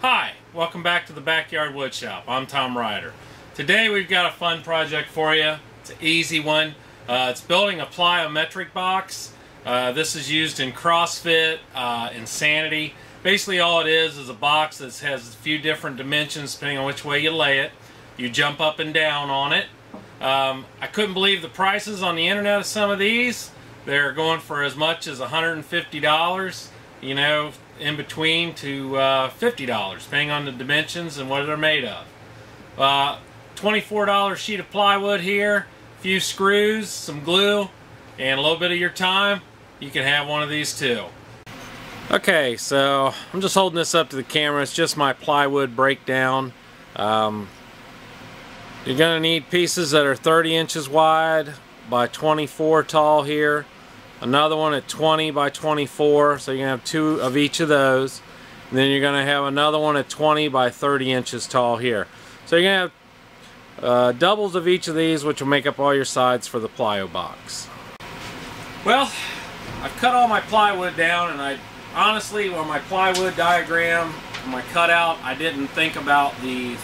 Hi, welcome back to the Backyard Woodshop. I'm Tom Ryder. Today we've got a fun project for you. It's an easy one. It's building a plyometric box. This is used in CrossFit, Insanity. Basically all it is a box that has a few different dimensions depending on which way you lay it. You jump up and down on it. I couldn't believe the prices on the internet of some of these. They're going for as much as $150, you know, in between to $50, depending on the dimensions and what they're made of. $24 sheet of plywood here, a few screws, some glue, and a little bit of your time. You can have one of these too. Okay, so I'm just holding this up to the camera. It's just my plywood breakdown. You're going to need pieces that are 30 inches wide by 24 tall here. Another one at 20 by 24, so you're going to have two of each of those. And then you're going to have another one at 20 by 30 inches tall here. So you're going to have doubles of each of these, which will make up all your sides for the plyo box. Well, I've cut all my plywood down, and I honestly, on my plywood diagram, my cutout, I didn't think about the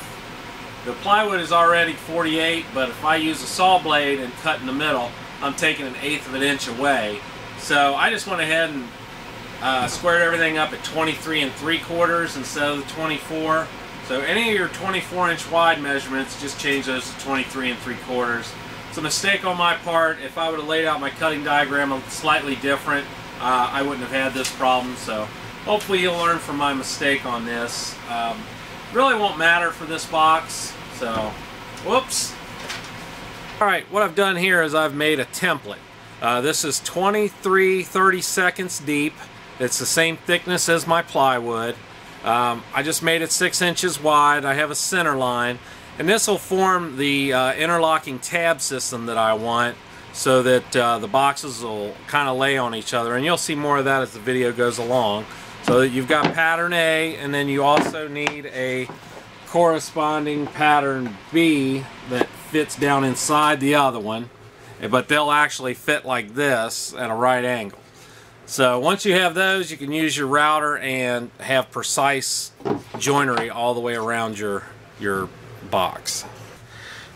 plywood is already 48, but if I use a saw blade and cut in the middle, I'm taking 1/8 of an inch away. So I just went ahead and squared everything up at 23 3/4 instead of the 24. So any of your 24-inch wide measurements, just change those to 23 3/4. It's a mistake on my part. If I would have laid out my cutting diagram slightly different, I wouldn't have had this problem. So hopefully you'll learn from my mistake on this. Really won't matter for this box. So, whoops. Alright, what I've done here is I've made a template. This is 23 32 deep. It's the same thickness as my plywood. I just made it 6 inches wide. I have a center line. And this will form the interlocking tab system that I want, so that the boxes will kind of lay on each other. And you'll see more of that as the video goes along. So that you've got pattern A, and then you also need a corresponding pattern B that fits down inside the other one, but they'll actually fit like this at a right angle. So once you have those, you can use your router and have precise joinery all the way around your box.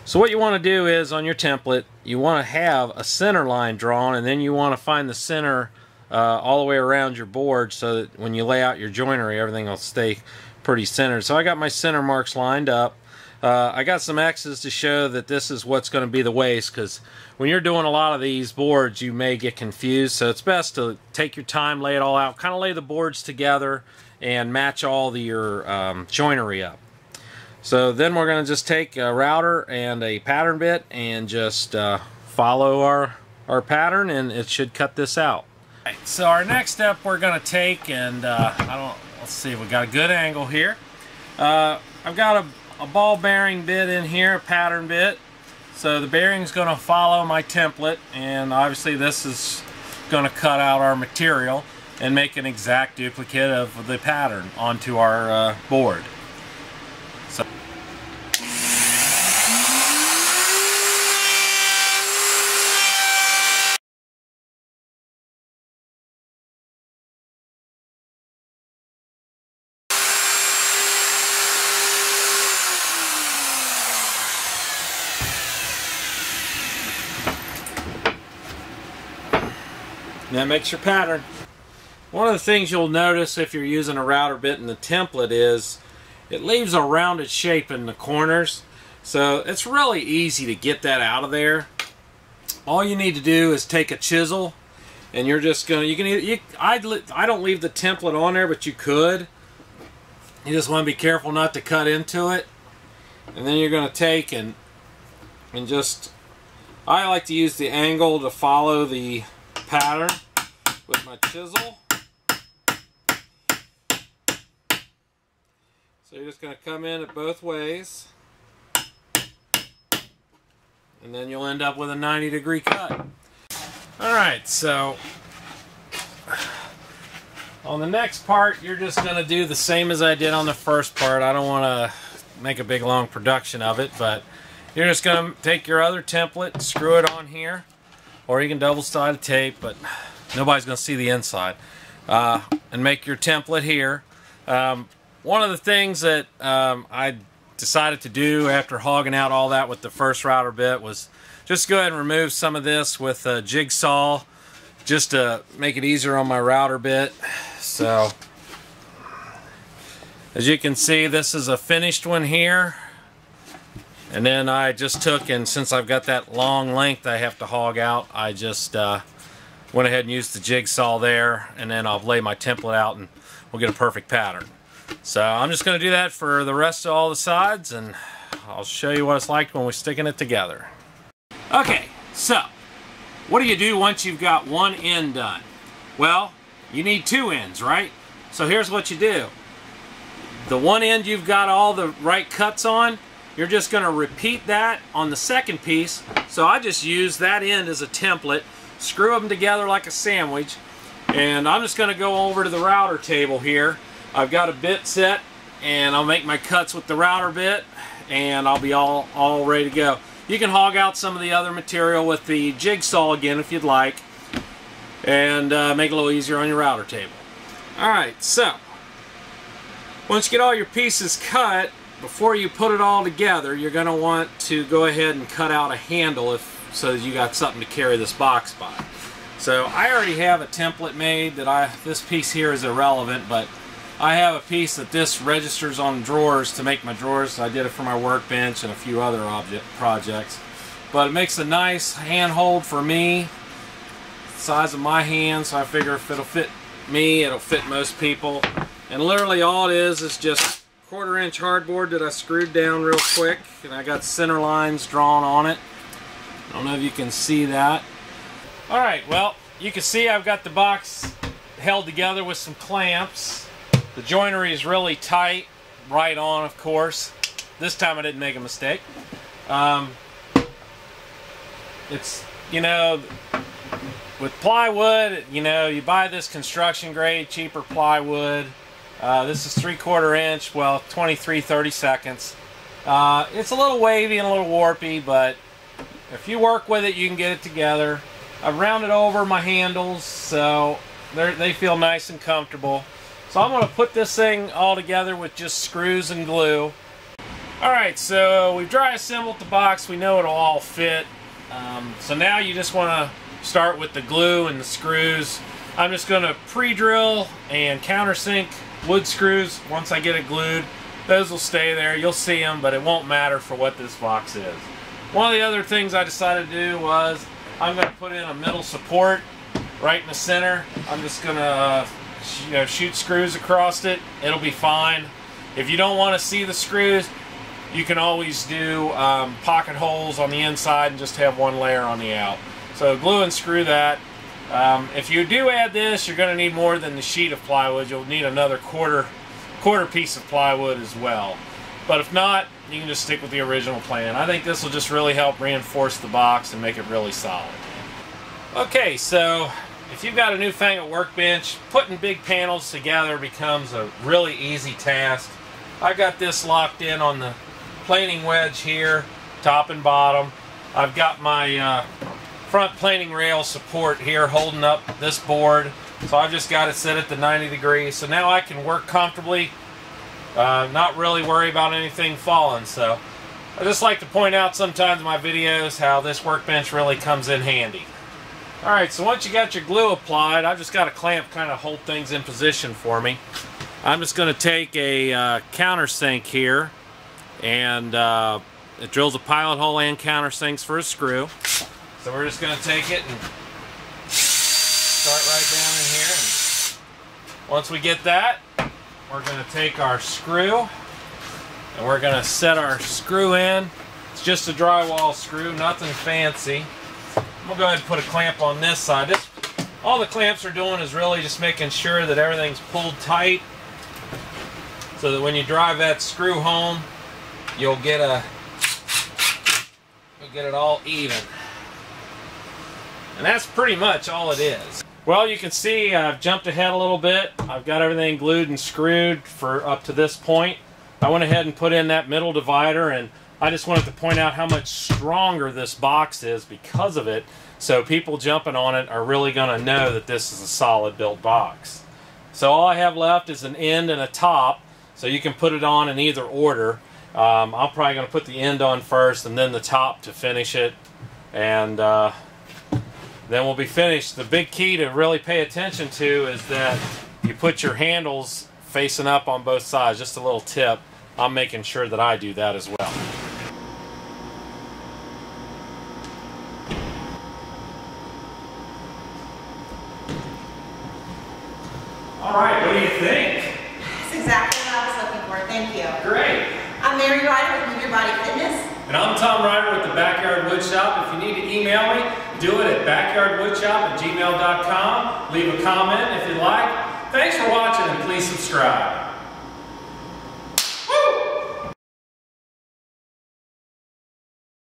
So what you want to do is, on your template, you want to have a center line drawn, and then you want to find the center all the way around your board, so that when you lay out your joinery, everything will stay pretty centered. So I got my center marks lined up. I got some X's to show that this is what's going to be the waist, because when you're doing a lot of these boards, you may get confused. So it's best to take your time, lay it all out, kind of lay the boards together, and match all your joinery up. So then we're going to just take a router and a pattern bit and just follow our pattern, and it should cut this out. Right, so our next step we're going to take, and let's see, we got a good angle here. I've got a ball bearing bit in here, a pattern bit. So the bearing's going to follow my template, and obviously this is going to cut out our material and make an exact duplicate of the pattern onto our board. So that makes your pattern. One of the things you'll notice if you're using a router bit in the template is it leaves a rounded shape in the corners. So it's really easy to get that out of there. All you need to do is take a chisel, and you're just gonna, I don't leave the template on there, but you could. You just want to be careful not to cut into it. And then you're gonna take and just, I like to use the angle to follow the pattern with my chisel. So you're just going to come in at both ways, and then you'll end up with a 90-degree cut. Alright, so on the next part, you're just going to do the same as I did on the first part. I don't want to make a big long production of it, but you're just going to take your other template, screw it on here, or you can double-sided tape, but nobody's going to see the inside, and make your template here. one of the things that I decided to do after hogging out all that with the first router bit was just go ahead and remove some of this with a jigsaw, just to make it easier on my router bit. So as you can see, this is a finished one here. And then I just took, and since I've got that long length I have to hog out, I just went ahead and used the jigsaw there, and then I'll lay my template out and we'll get a perfect pattern. So I'm just going to do that for the rest of all the sides, and I'll show you what it's like when we're sticking it together. Okay, so what do you do once you've got one end done? Well, you need two ends, right? So here's what you do. The one end you've got all the right cuts on, you're just going to repeat that on the second piece. So I just use that end as a template, screw them together like a sandwich, and I'm just going to go over to the router table here. I've got a bit set, and I'll make my cuts with the router bit, and I'll be all ready to go. You can hog out some of the other material with the jigsaw again if you'd like, and make it a little easier on your router table. Alright, so once you get all your pieces cut, before you put it all together, you're going to want to go ahead and cut out a handle so that you got something to carry this box by. So I already have a template made that this piece here is irrelevant, but I have a piece that this registers on drawers to make my drawers. I did it for my workbench and a few other projects. But it makes a nice handhold for me, size of my hand, so I figure if it'll fit me, it'll fit most people. And literally all it is just 1/4 inch hardboard that I screwed down real quick, and I got center lines drawn on it. I don't know if you can see that. Alright, well, you can see I've got the box held together with some clamps. The joinery is really tight, right on, of course. This time I didn't make a mistake. It's, you know, with plywood, you know, you buy this construction grade, cheaper plywood. This is 3/4 inch, well, 23/32. It's a little wavy and a little warpy, but if you work with it, you can get it together. I've rounded over my handles, so they feel nice and comfortable. So I'm going to put this thing all together with just screws and glue. Alright, so we've dry assembled the box. We know it'll all fit. So now you just want to start with the glue and the screws. I'm just going to pre-drill and countersink wood screws once I get it glued. Those will stay there. You'll see them, but it won't matter for what this box is. One of the other things I decided to do was I'm going to put in a middle support right in the center. I'm just going to shoot screws across it. It'll be fine. If you don't want to see the screws, you can always do pocket holes on the inside and just have one layer on the out. So glue and screw that. If you do add this, you're going to need more than the sheet of plywood. You'll need another quarter piece of plywood as well. But if not, you can just stick with the original plan. I think this will just really help reinforce the box and make it really solid. Okay, so if you've got a newfangled workbench, putting big panels together becomes a really easy task. I've got this locked in on the planing wedge here, top and bottom. I've got my front planing rail support here holding up this board, so I've just got it set at the 90 degrees, so now I can work comfortably, not really worry about anything falling. So I just like to point out sometimes in my videos how this workbench really comes in handy. Alright, so once you got your glue applied, I've just got a clamp kind of hold things in position for me. I'm just going to take a countersink here, and it drills a pilot hole and countersinks for a screw. So we're just going to take it and start right down in here. And once we get that, we're going to take our screw and we're going to set our screw in. It's just a drywall screw, nothing fancy. I'm going to go ahead and put a clamp on this side. All the clamps are doing is really just making sure that everything's pulled tight, so that when you drive that screw home, you'll get it all even. And that's pretty much all it is. Well, you can see I've jumped ahead a little bit. I've got everything glued and screwed for up to this point. I went ahead and put in that middle divider, and I just wanted to point out how much stronger this box is because of it, so people jumping on it are really going to know that this is a solid built box. So all I have left is an end and a top. So you can put it on in either order. I'm probably going to put the end on first and then the top to finish it. And then we'll be finished. The big key to really pay attention to is that you put your handles facing up on both sides. Just a little tip. I'm making sure that I do that as well. Alright, what do you think? That's exactly what I was looking for. Thank you. Great. I'm Mary Ryder with Move Your Body Fitness. And I'm Tom Ryder with the Backyard Woodshop. If you need to email me, do it at backyardwoodshop@gmail.com. Leave a comment if you like. Thanks for watching and please subscribe.